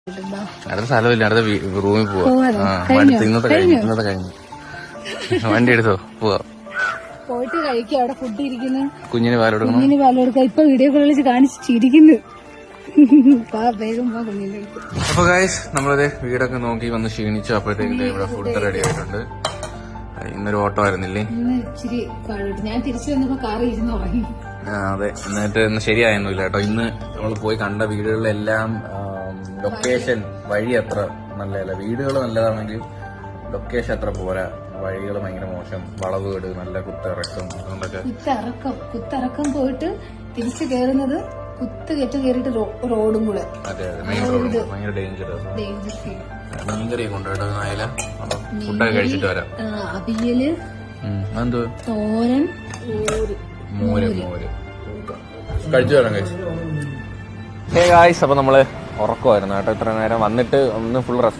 അടുത്ത സ്ഥലമില്ല, അടുത്ത റൂമിൽ പോവാ. ഇന്നത്തെ കഴിഞ്ഞു. വണ്ടി എടുത്തോ, പോവാ. പോയിട്ട് കഴിക്കാം. അവിടെ ഫുഡ് ഇരിക്കുന്നു. കുഞ്ഞിന് പാലെടുക്കണം. കുഞ്ഞിന് പാലെടുക്കാം. ഇപ്പൊ വീഡിയോ കോളിൽ കാണിച്ചിരിക്കുന്നു. വേഗം പോ കുഞ്ഞിന്റെ. അപ്പൊ ഗൈസ്, നമ്മളത് വീടൊക്കെ നോക്കി വന്ന് ക്ഷീണിച്ചു. അപ്പോഴത്തേക്ക് ഇവിടെ ഫുഡ് റെഡി ആയിട്ടുണ്ട്. ഇന്നൊരു ഓട്ടോ ആയിരുന്നില്ലേ? ഇച്ചിരി ഞാൻ തിരിച്ചു വന്നപ്പോ കാറിൽ ഇരുന്ന് ഉറങ്ങി. അതെ, എന്നിട്ട് ഇന്ന് ശരിയായൊന്നുമില്ല കേട്ടോ. ഇന്ന് നമ്മൾ പോയി കണ്ട വീടുകളിലെല്ലാം ലൊക്കേഷൻ വഴി അത്ര നല്ലതല്ല. വീടുകൾ നല്ലതാണെങ്കിലും ലൊക്കേഷൻ അത്ര പോരാ. വഴികൾ ഭയങ്കര മോശം, വളവ് വീട്, നല്ല കുത്തിറക്കം. അതുകൊണ്ടൊക്കെ കുത്തിറക്കം പോയിട്ട് തിരിച്ചു കയറുന്നത് കുത്തുകയറ്റം കയറിയിട്ട് റോഡും കൂടെ. അതെ, മെയിൻ റോഡ് ഭയങ്കര ഡേഞ്ചർ. മീൻകറി കൊണ്ടുപോയിട്ട് നായാല ഫുഡൊക്കെ കഴിച്ചിട്ട് വരാം. അവിയല്, എന്തോ തോരൻ, മോര് കഴിച്ചു വരാം. ഹേ ഗായ്സ്, അപ്പൊ നമ്മള് ഉറക്കമായിരുന്നു കേട്ടോ. ഇത്ര നേരം വന്നിട്ട് ഒന്ന് ഫുൾ റെസ്റ്റ്